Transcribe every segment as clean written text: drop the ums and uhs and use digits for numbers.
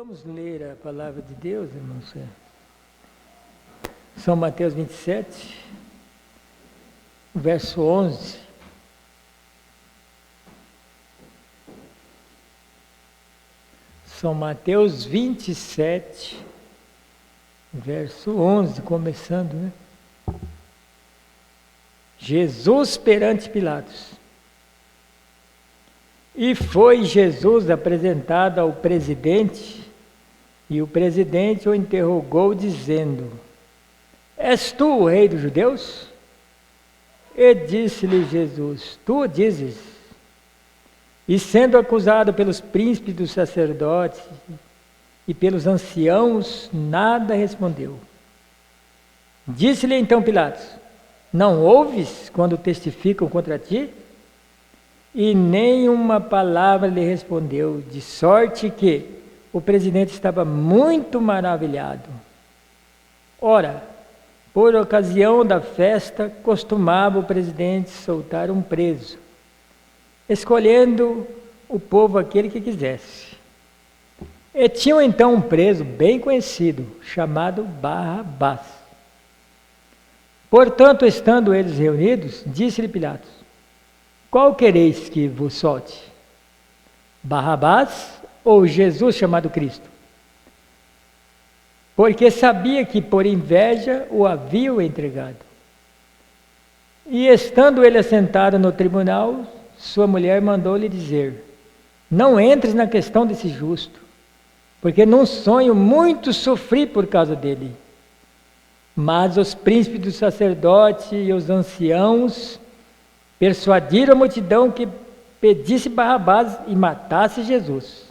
Vamos ler a palavra de Deus, irmãos. São Mateus 27, verso 11. São Mateus 27, verso 11, começando, né? Jesus perante Pilatos. E foi Jesus apresentado ao presidente, e o presidente o interrogou, dizendo: És tu o rei dos judeus? E disse-lhe Jesus: Tu o dizes. E sendo acusado pelos príncipes dos sacerdotes e pelos anciãos, nada respondeu. Disse-lhe então Pilatos: Não ouves quando testificam contra ti? E nem uma palavra lhe respondeu, de sorte que o presidente estava muito maravilhado. Ora, por ocasião da festa, costumava o presidente soltar um preso, escolhendo o povo aquele que quisesse. E tinham então um preso bem conhecido, chamado Barrabás. Portanto, estando eles reunidos, disse-lhe Pilatos: Qual quereis que vos solte? Barrabás ou Jesus chamado Cristo? Porque sabia que por inveja o haviam entregado. E estando ele assentado no tribunal, sua mulher mandou-lhe dizer: Não entres na questão desse justo, porque num sonho muito sofri por causa dele. Mas os príncipes dos sacerdotes e os anciãos persuadiram a multidão que pedisse Barrabás e matasse Jesus.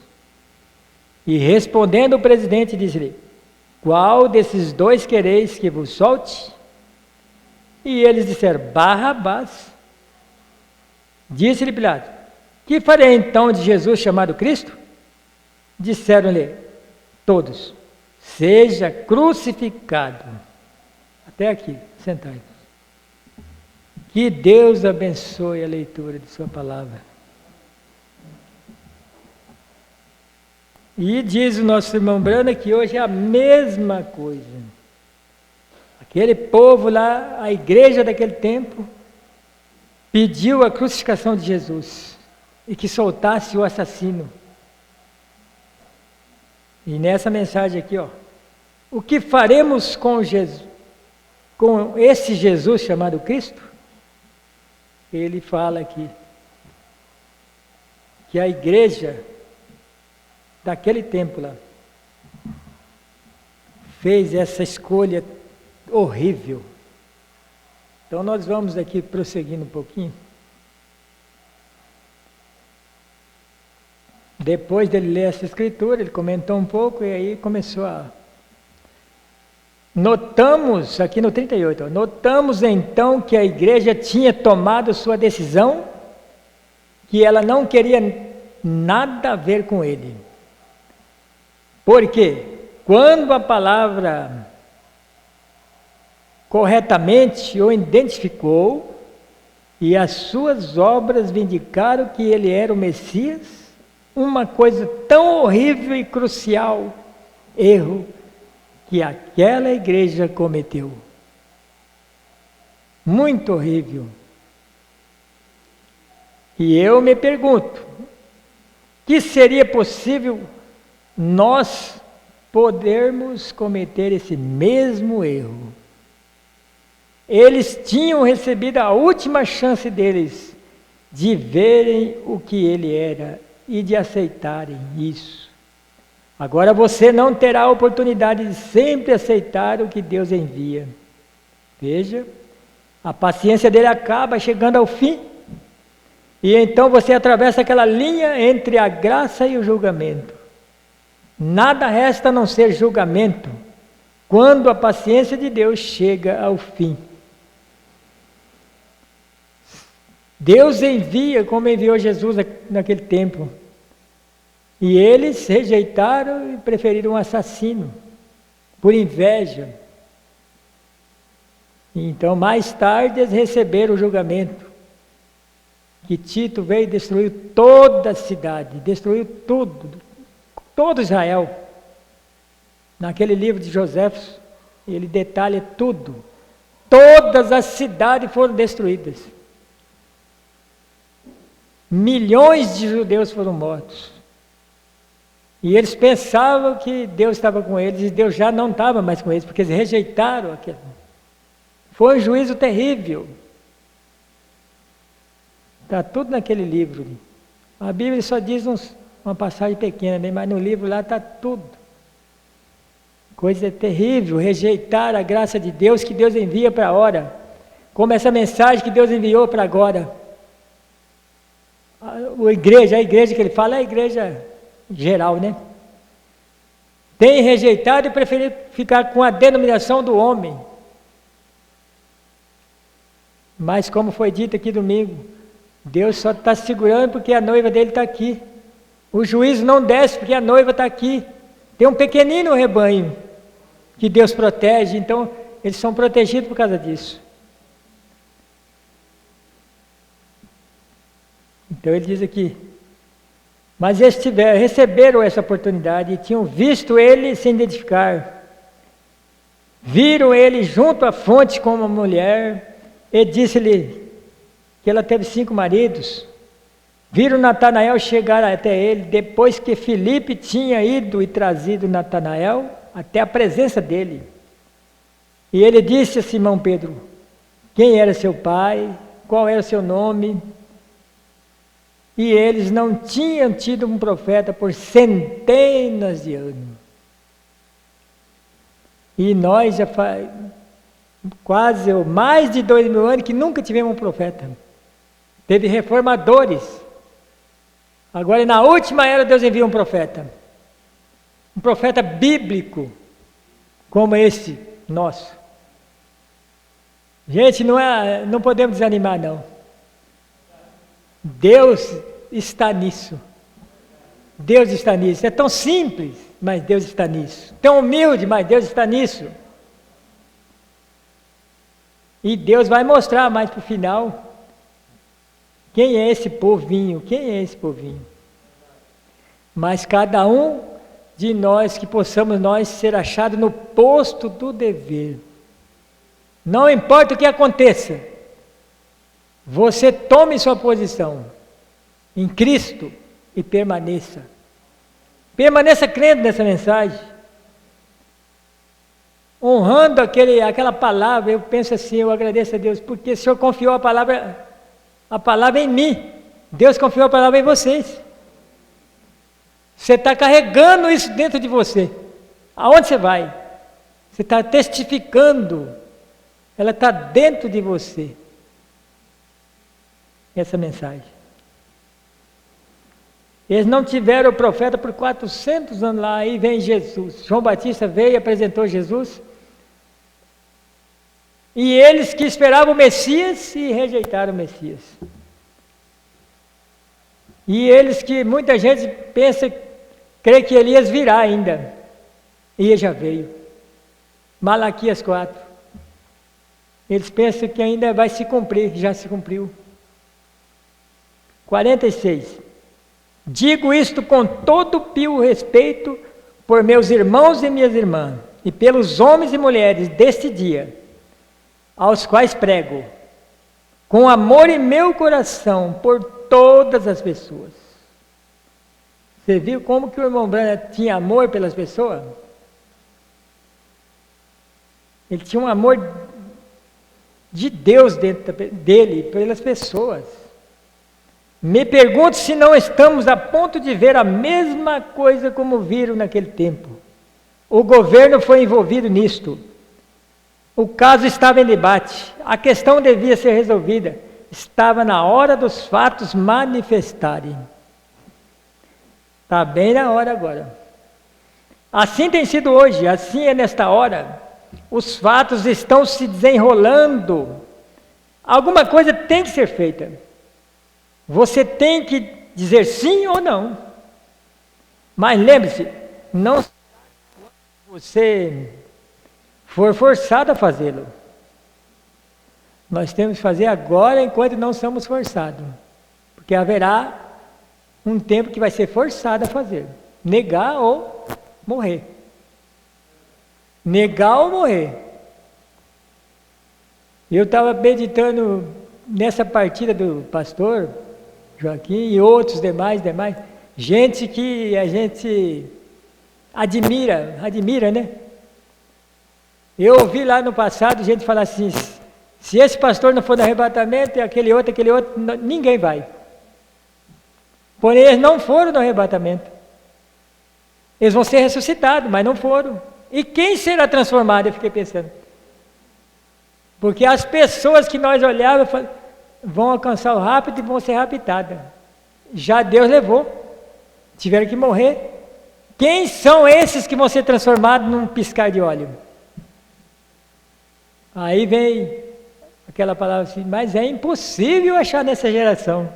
E respondendo o presidente, disse-lhe: Qual desses dois quereis que vos solte? E eles disseram: Barrabás. Disse-lhe Pilatos: Que farei então de Jesus chamado Cristo? Disseram-lhe todos: Seja crucificado. Até aqui, sentai. Que Deus abençoe a leitura de sua palavra. E diz o nosso irmão Brana que hoje é a mesma coisa. Aquele povo lá, a igreja daquele tempo, pediu a crucificação de Jesus e que soltasse o assassino. E nessa mensagem aqui, o que faremos com Jesus, com esse Jesus chamado Cristo? Ele fala aqui que a igreja daquele tempo lá fez essa escolha horrível. Então nós vamos aqui prosseguindo um pouquinho. Depois dele ler essa escritura, ele comentou um pouco e aí começou a... Notamos, aqui no 38, notamos então que a igreja tinha tomado sua decisão, que ela não queria nada a ver com ele. Porque quando a palavra corretamente o identificou e as suas obras vindicaram que ele era o Messias, uma coisa tão horrível e crucial, erro, que aquela igreja cometeu. Muito horrível. E eu me pergunto, que seria possível nós podermos cometer esse mesmo erro? Eles tinham recebido a última chance deles de verem o que ele era e de aceitarem isso. Agora você não terá a oportunidade de sempre aceitar o que Deus envia. Veja, a paciência dele acaba chegando ao fim. E então você atravessa aquela linha entre a graça e o julgamento. Nada resta a não ser julgamento, quando a paciência de Deus chega ao fim. Deus envia como enviou Jesus naquele tempo. E eles rejeitaram e preferiram um assassino, por inveja. Então, mais tarde, eles receberam o julgamento. Que Tito veio e destruiu toda a cidade, destruiu tudo, todo Israel. Naquele livro de Joséfos, ele detalha tudo. Todas as cidades foram destruídas. Milhões de judeus foram mortos. E eles pensavam que Deus estava com eles, e Deus já não estava mais com eles, porque eles rejeitaram aquilo. Foi um juízo terrível. Está tudo naquele livro. A Bíblia só diz uma passagem pequena, né? Mas no livro lá está tudo. Coisa terrível, rejeitar a graça de Deus que Deus envia para a hora. Como essa mensagem que Deus enviou para agora. A igreja que ele fala é a igreja geral, né? Tem rejeitado e preferido ficar com a denominação do homem. Mas como foi dito aqui domingo, Deus só está segurando porque a noiva dele está aqui. O juízo não desce porque a noiva está aqui. Tem um pequenino rebanho que Deus protege, então eles são protegidos por causa disso. Então ele diz aqui, mas eles receberam essa oportunidade e tinham visto ele se identificar. Viram ele junto à fonte com uma mulher e disse-lhe que ela teve 5 maridos. Viram Natanael chegar até ele, depois que Filipe tinha ido e trazido Natanael até a presença dele. E ele disse a Simão Pedro, quem era seu pai, qual era seu nome? E eles não tinham tido um profeta por centenas de anos. E nós já faz quase mais de 2000 anos que nunca tivemos um profeta. Teve reformadores. Agora, na última era, Deus envia um profeta. Um profeta bíblico, como esse nosso. Gente, não podemos desanimar, não. Deus está nisso. Deus está nisso. É tão simples, mas Deus está nisso. Tão humilde, mas Deus está nisso. E Deus vai mostrar mais para o final quem é esse povinho, quem é esse povinho. Mas cada um de nós, que possamos nós ser achados no posto do dever. Não importa o que aconteça, você tome sua posição em Cristo e permaneça. Permaneça crendo nessa mensagem. Honrando aquela palavra, eu penso assim, eu agradeço a Deus, porque o Senhor confiou a palavra em mim. Deus confiou a palavra em vocês. Você está carregando isso dentro de você. Aonde você vai? Você está testificando. Ela está dentro de você. Essa mensagem. Eles não tiveram o profeta por 400 anos lá, aí vem Jesus. João Batista veio e apresentou Jesus. E eles que esperavam o Messias se rejeitaram o Messias. E eles que muita gente crê que Elias virá ainda. E ele já veio. Malaquias 4. Eles pensam que ainda vai se cumprir, já se cumpriu. 46. Digo isto com todo pio respeito por meus irmãos e minhas irmãs, e pelos homens e mulheres deste dia, aos quais prego, com amor em meu coração, por todas as pessoas. Você viu como que o irmão Branham tinha amor pelas pessoas? Ele tinha um amor de Deus dentro dele, pelas pessoas. Me pergunto se não estamos a ponto de ver a mesma coisa como viram naquele tempo. O governo foi envolvido nisto. O caso estava em debate. A questão devia ser resolvida. Estava na hora dos fatos manifestarem. Está bem na hora agora. Assim tem sido hoje, assim é nesta hora. Os fatos estão se desenrolando. Alguma coisa tem que ser feita. Você tem que dizer sim ou não. Mas lembre-se, não você for forçado a fazê-lo. Nós temos que fazer agora enquanto não somos forçados. Porque haverá um tempo que vai ser forçado a fazer. Negar ou morrer. Negar ou morrer. Eu estava meditando nessa partida do pastor Joaquim e outros demais, gente que a gente admira, né? Eu ouvi lá no passado gente falar assim, se esse pastor não for no arrebatamento, e aquele outro, ninguém vai. Porém, eles não foram no arrebatamento. Eles vão ser ressuscitados, mas não foram. E quem será transformado? Eu fiquei pensando. Porque as pessoas que nós olhávamos vão alcançar o rápido e vão ser raptadas. Já Deus levou. Tiveram que morrer. Quem são esses que vão ser transformados num piscar de óleo? Aí vem aquela palavra assim, mas é impossível achar nessa geração.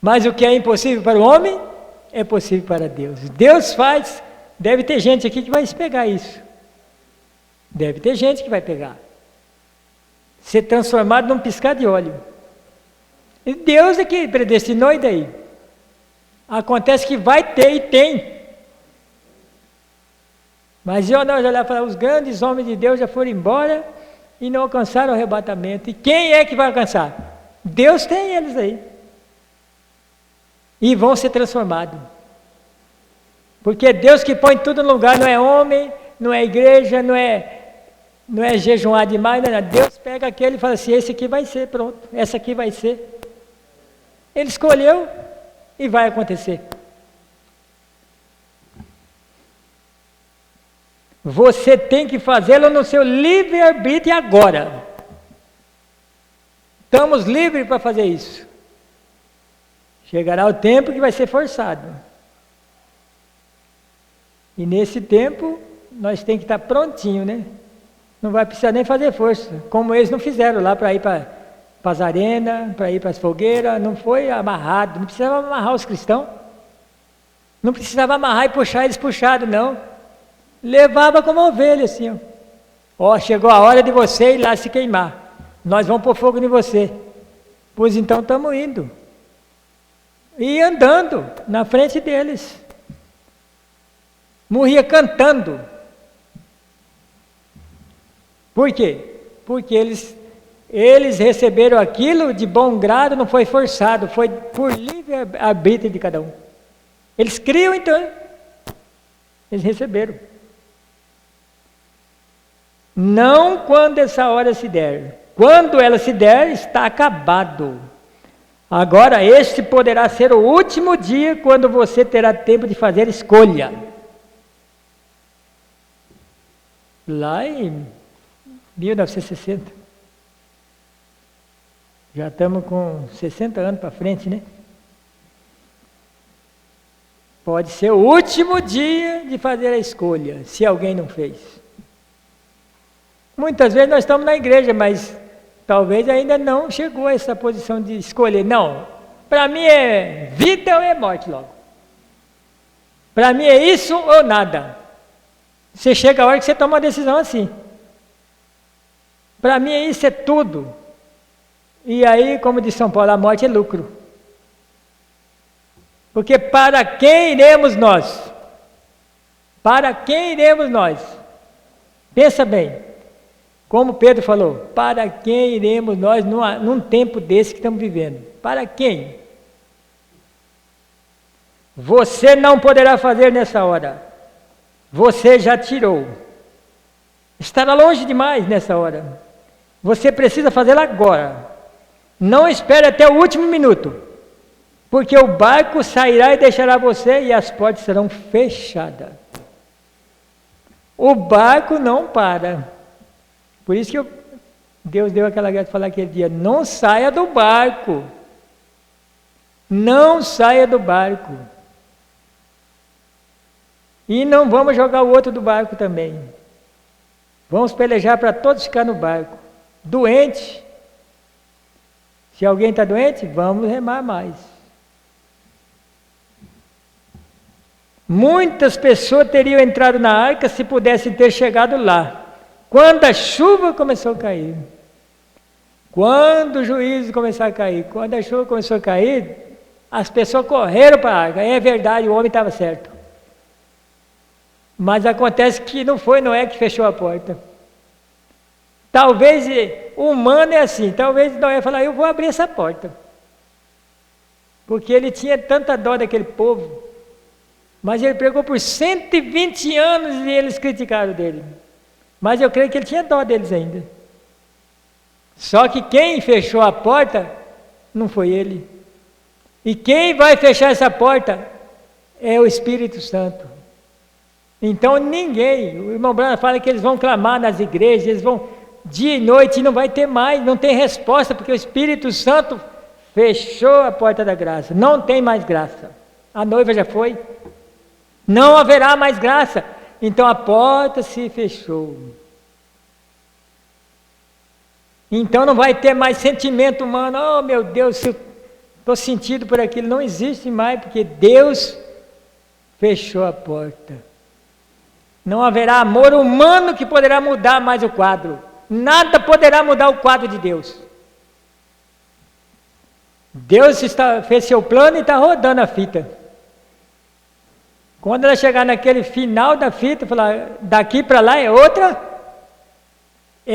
Mas o que é impossível para o homem, é possível para Deus. Deus faz. Deve ter gente aqui que vai pegar isso. Deve ter gente que vai pegar. Ser transformado num piscar de óleo. E Deus é que predestinou, e daí? Acontece que vai ter e tem. Mas nós olhar para os grandes homens de Deus já foram embora e não alcançaram o arrebatamento. E quem é que vai alcançar? Deus tem eles aí. E vão ser transformados. Porque é Deus que põe tudo no lugar, não é homem, não é igreja, não é jejuar demais, não. Deus pega aquele e fala assim, esse aqui vai ser, pronto, essa aqui vai ser. Ele escolheu e vai acontecer. Você tem que fazê-lo no seu livre-arbítrio agora. Estamos livres para fazer isso. Chegará o tempo que vai ser forçado. E nesse tempo, nós temos que estar prontinho, né? Não vai precisar nem fazer força, como eles não fizeram lá para ir para as arenas, para ir para as fogueiras, não foi amarrado, não precisava amarrar os cristãos. Não precisava amarrar e puxar eles puxados, não. Levava como ovelha, assim, ó. Chegou a hora de você ir lá se queimar. Nós vamos pôr fogo em você. Pois então estamos indo. E andando na frente deles. Morria cantando. Por quê? Porque eles receberam aquilo de bom grado, não foi forçado, foi por livre arbítrio de cada um. Eles criam, então, eles receberam. Não quando essa hora se der. Quando ela se der, está acabado. Agora, este poderá ser o último dia quando você terá tempo de fazer escolha. Lá em 1960. Já estamos com 60 anos para frente, né? Pode ser o último dia de fazer a escolha, se alguém não fez. Muitas vezes nós estamos na igreja, mas talvez ainda não chegou a essa posição de escolher. Não, para mim é vida ou é morte logo. Para mim é isso ou nada. Você chega a hora que você toma uma decisão assim. Para mim isso é tudo. E aí, como diz São Paulo, a morte é lucro. Porque para quem iremos nós? Para quem iremos nós? Pensa bem. Como Pedro falou, para quem iremos nós num tempo desse que estamos vivendo? Para quem? Você não poderá fazer nessa hora. Você já tirou. Estará longe demais nessa hora. Você precisa fazê-lo agora. Não espere até o último minuto. Porque o barco sairá e deixará você e as portas serão fechadas. O barco não para. Por isso que Deus deu aquela graça de falar aquele dia, não saia do barco. Não saia do barco. E não vamos jogar o outro do barco também. Vamos pelejar para todos ficar no barco. Doente. Se alguém está doente, vamos remar mais. Muitas pessoas teriam entrado na arca se pudessem ter chegado lá. Quando a chuva começou a cair. Quando o juízo começou a cair. Quando a chuva começou a cair, as pessoas correram para a arca. É verdade, o homem estava certo. Mas acontece que não foi Noé que fechou a porta. Talvez o humano é assim, talvez Noé falou, eu vou abrir essa porta. Porque ele tinha tanta dó daquele povo. Mas ele pregou por 120 anos e eles criticaram dele. Mas eu creio que ele tinha dó deles ainda. Só que quem fechou a porta não foi ele. E quem vai fechar essa porta é o Espírito Santo. Então ninguém, o irmão Branham fala que eles vão clamar nas igrejas, eles vão dia e noite e não vai ter mais, não tem resposta, porque o Espírito Santo fechou a porta da graça. Não tem mais graça. A noiva já foi. Não haverá mais graça. Então a porta se fechou. Então não vai ter mais sentimento humano. Oh meu Deus, estou sentido por aquilo. Não existe mais, porque Deus fechou a porta. Não haverá amor humano que poderá mudar mais o quadro. Nada poderá mudar o quadro de Deus. Deus fez seu plano e está rodando a fita. Quando ela chegar naquele final da fita, falar, daqui para lá é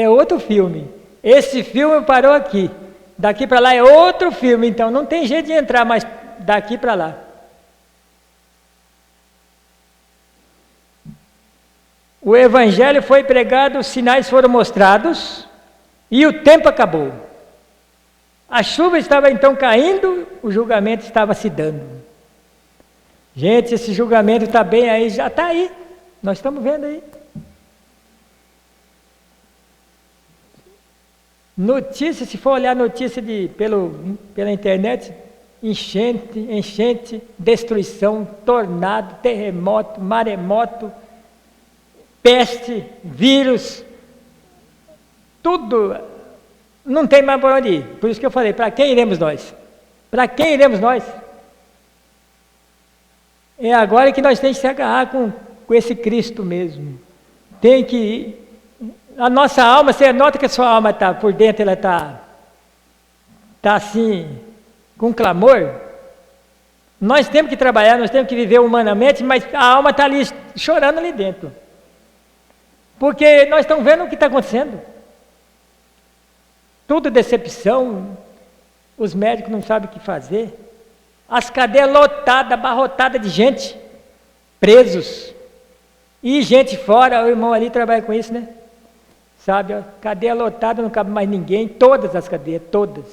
outro filme. Esse filme parou aqui. Daqui para lá é outro filme, então não tem jeito de entrar mais daqui para lá. O evangelho foi pregado, os sinais foram mostrados e o tempo acabou. A chuva estava então caindo, o julgamento estava se dando. Gente, esse julgamento está bem aí, já está aí. Nós estamos vendo aí. Notícia, se for olhar notícia pela internet, enchente, destruição, tornado, terremoto, maremoto, peste, vírus, tudo, não tem mais por onde ir. Por isso que eu falei, para quem iremos nós? Para quem iremos nós? É agora que nós temos que se agarrar com esse Cristo mesmo. Tem que ir. A nossa alma, você nota que a sua alma está por dentro, ela está assim, com clamor. Nós temos que trabalhar, nós temos que viver humanamente, mas a alma está ali, chorando ali dentro. Porque nós estamos vendo o que está acontecendo. Tudo decepção, os médicos não sabem o que fazer. As cadeias lotadas, abarrotadas de gente, presos. E gente fora, o irmão ali trabalha com isso, né? Sabe, ó, cadeia lotada, não cabe mais ninguém, todas as cadeias, todas.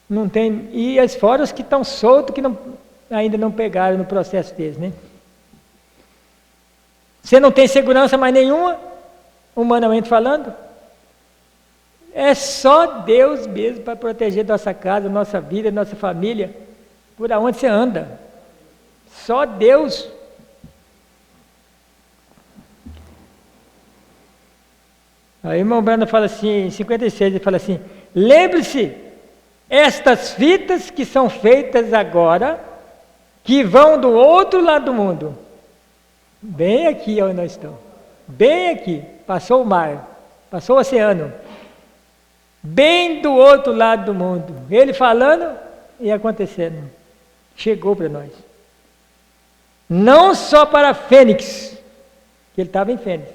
Não tem, e as fora os que estão soltos, que ainda não pegaram no processo deles, né? Você não tem segurança mais nenhuma, humanamente falando. É só Deus mesmo para proteger nossa casa, nossa vida, nossa família, por onde você anda. Só Deus. Aí o irmão Brando fala assim, em 56, ele fala assim, lembre-se, estas fitas que são feitas agora, que vão do outro lado do mundo. Bem aqui onde nós estamos. Bem aqui. Passou o mar. Passou o oceano. Bem do outro lado do mundo. Ele falando e acontecendo. Chegou para nós. Não só para Fênix, que ele estava em Fênix.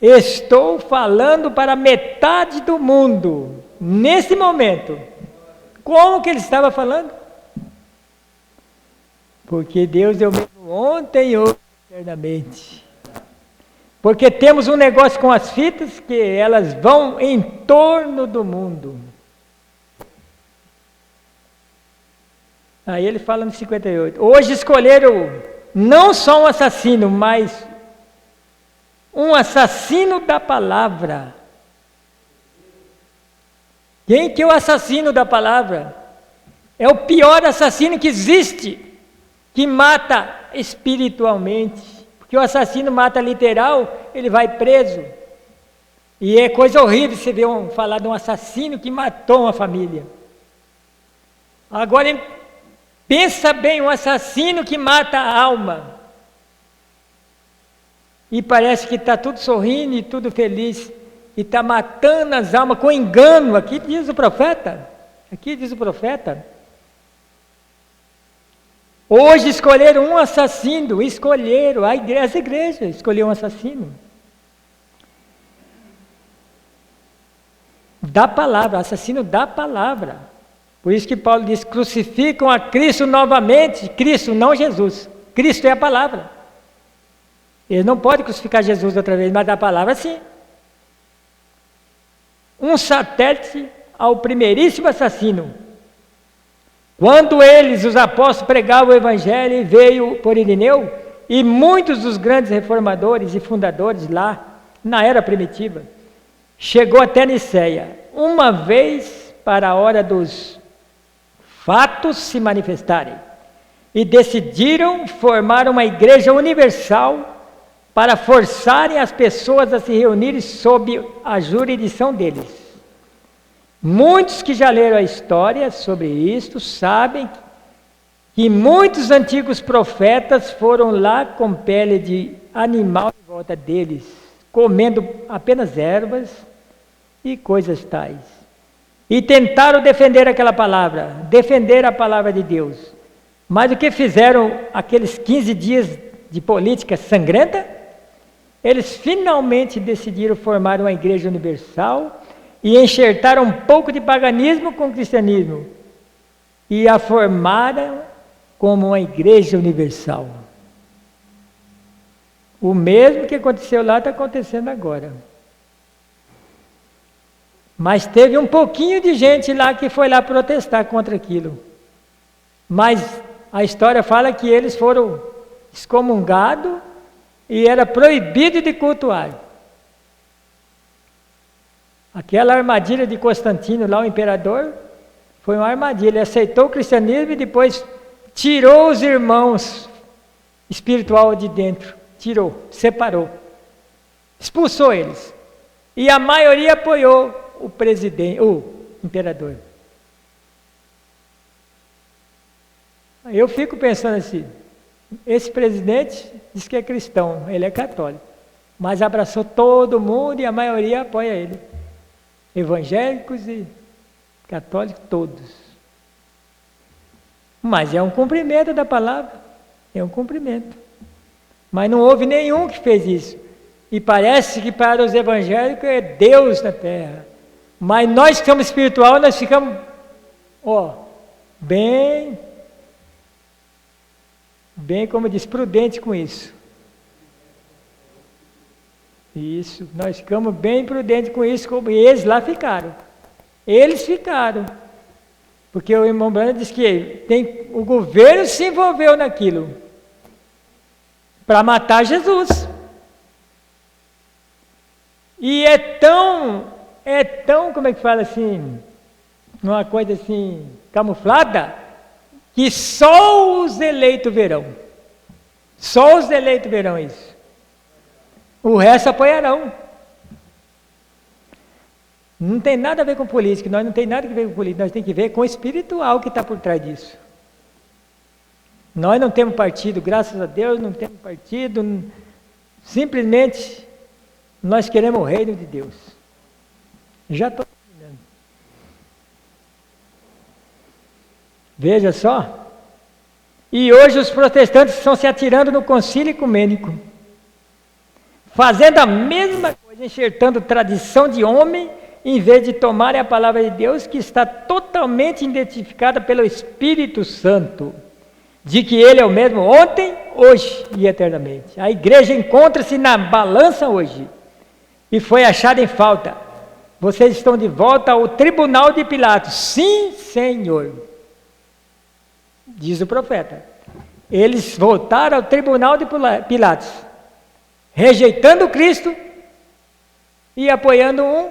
Estou falando para metade do mundo. Nesse momento. Como que ele estava falando? Porque Deus é o mesmo ontem e hoje eternamente. Porque temos um negócio com as fitas que elas vão em torno do mundo. Aí ele fala no 58. Hoje escolheram não só um assassino, mas um assassino da palavra. Quem que é o assassino da palavra? É o pior assassino que existe. Que mata espiritualmente, porque o assassino mata literal, ele vai preso, e é coisa horrível você ver falar de um assassino que matou uma família. Agora, pensa bem, um assassino que mata a alma, e parece que está tudo sorrindo e tudo feliz, e está matando as almas com engano, aqui diz o profeta, Hoje escolheram um assassino, as igrejas escolheram um assassino. Da palavra, assassino da palavra. Por isso que Paulo diz, crucificam a Cristo novamente, Cristo, não Jesus. Cristo é a palavra. Eles não podem crucificar Jesus outra vez, mas a palavra sim. Um satélite ao primeiríssimo assassino. Quando eles, os apóstolos, pregavam o Evangelho, veio por Irineu, e muitos dos grandes reformadores e fundadores lá, na era primitiva, chegou até Niceia, uma vez para a hora dos fatos se manifestarem, e decidiram formar uma igreja universal para forçarem as pessoas a se reunirem sob a jurisdição deles. Muitos que já leram a história sobre isto sabem que muitos antigos profetas foram lá com pele de animal em volta deles, comendo apenas ervas e coisas tais. E tentaram defender aquela palavra, defender a palavra de Deus. Mas o que fizeram aqueles 15 dias de política sangrenta? Eles finalmente decidiram formar uma igreja universal e enxertaram um pouco de paganismo com o cristianismo e a formaram como uma igreja universal. O mesmo que aconteceu lá está acontecendo agora. Mas teve um pouquinho de gente lá que foi lá protestar contra aquilo. Mas a história fala que eles foram excomungados e era proibido de cultuar. Aquela armadilha de Constantino lá, o imperador, foi uma armadilha. Ele aceitou o cristianismo e depois tirou os irmãos espiritual de dentro. Tirou, separou. Expulsou eles. E a maioria apoiou o imperador. Eu fico pensando assim, esse presidente diz que é cristão, ele é católico, mas abraçou todo mundo e a maioria apoia ele. Evangélicos e católicos todos. Mas é um cumprimento da palavra, é um cumprimento. Mas não houve nenhum que fez isso. E parece que para os evangélicos é Deus na terra. Mas nós que somos espiritual, nós ficamos, bem como diz, prudente com isso. Isso, nós ficamos bem prudentes com isso, como eles lá ficaram. Eles ficaram. Porque o irmão Brando diz que o governo se envolveu naquilo para matar Jesus. E é tão, como é que fala assim, uma coisa assim, camuflada, que só os eleitos verão. Só os eleitos verão isso. O resto apoiarão. Não tem nada a ver com política, nós não tem nada a ver com política, nós temos que ver com o espiritual que está por trás disso. Nós não temos partido, graças a Deus, não temos partido, simplesmente nós queremos o reino de Deus. Já estou terminando. Veja só. E hoje os protestantes estão se atirando no concílio ecumênico, fazendo a mesma coisa, enxertando tradição de homem, em vez de tomarem a palavra de Deus, que está totalmente identificada pelo Espírito Santo, de que Ele é o mesmo ontem, hoje e eternamente. A igreja encontra-se na balança hoje, e foi achada em falta. Vocês estão de volta ao tribunal de Pilatos. Sim, Senhor, diz o profeta. Eles voltaram ao tribunal de Pilatos, rejeitando Cristo e apoiando um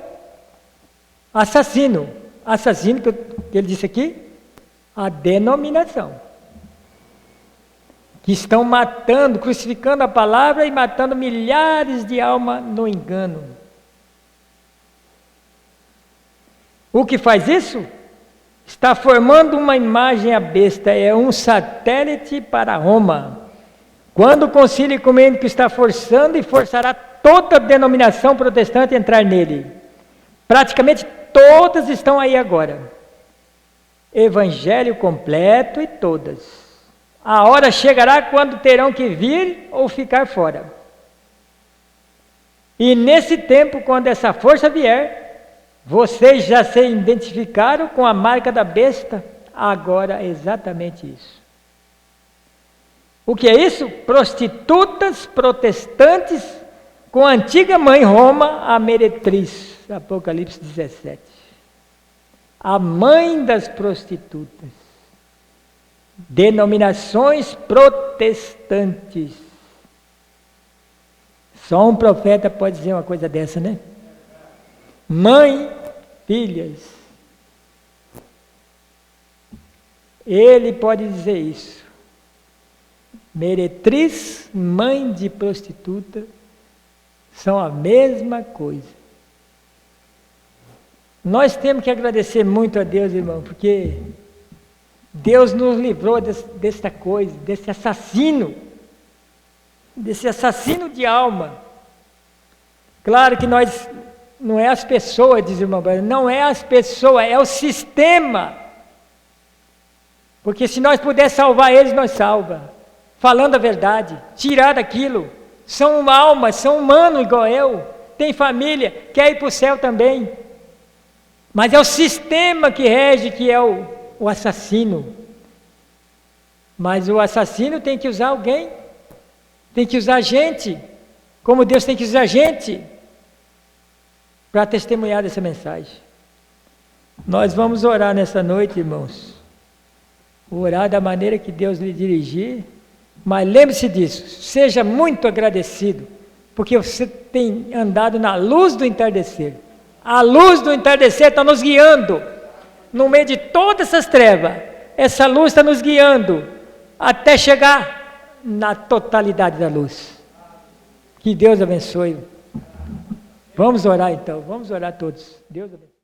assassino que ele disse aqui, a denominação, que estão matando, crucificando a palavra e matando milhares de almas no engano. O que faz isso? Está formando uma imagem à besta, é um satélite para Roma. Quando o concílio ecumênico está forçando e forçará toda a denominação protestante a entrar nele. Praticamente todas estão aí agora. Evangelho completo e todas. A hora chegará quando terão que vir ou ficar fora. E nesse tempo, quando essa força vier, vocês já se identificaram com a marca da besta. Agora é exatamente isso. O que é isso? Prostitutas protestantes com a antiga mãe Roma, a meretriz. Apocalipse 17. A mãe das prostitutas. Denominações protestantes. Só um profeta pode dizer uma coisa dessa, né? Mãe, filhas. Ele pode dizer isso. Meretriz, mãe de prostituta, são a mesma coisa. Nós temos que agradecer muito a Deus, irmão, porque Deus nos livrou desta coisa, desse assassino de alma. Claro que nós, não é as pessoas, diz o irmão, não é as pessoas, é o sistema. Porque se nós pudermos salvar eles, nós salvamos. Falando a verdade, tirar daquilo. São almas, são humanos igual eu. Tem família, quer ir para o céu também. Mas é o sistema que rege, que é o assassino. Mas o assassino tem que usar alguém. Tem que usar gente. Como Deus tem que usar gente. Para testemunhar dessa mensagem. Nós vamos orar nessa noite, irmãos. Orar da maneira que Deus lhe dirigir. Mas lembre-se disso. Seja muito agradecido. Porque você tem andado na luz do entardecer. A luz do entardecer está nos guiando. No meio de todas essas trevas. Essa luz está nos guiando. Até chegar na totalidade da luz. Que Deus abençoe. Vamos orar então. Vamos orar todos. Deus abençoe.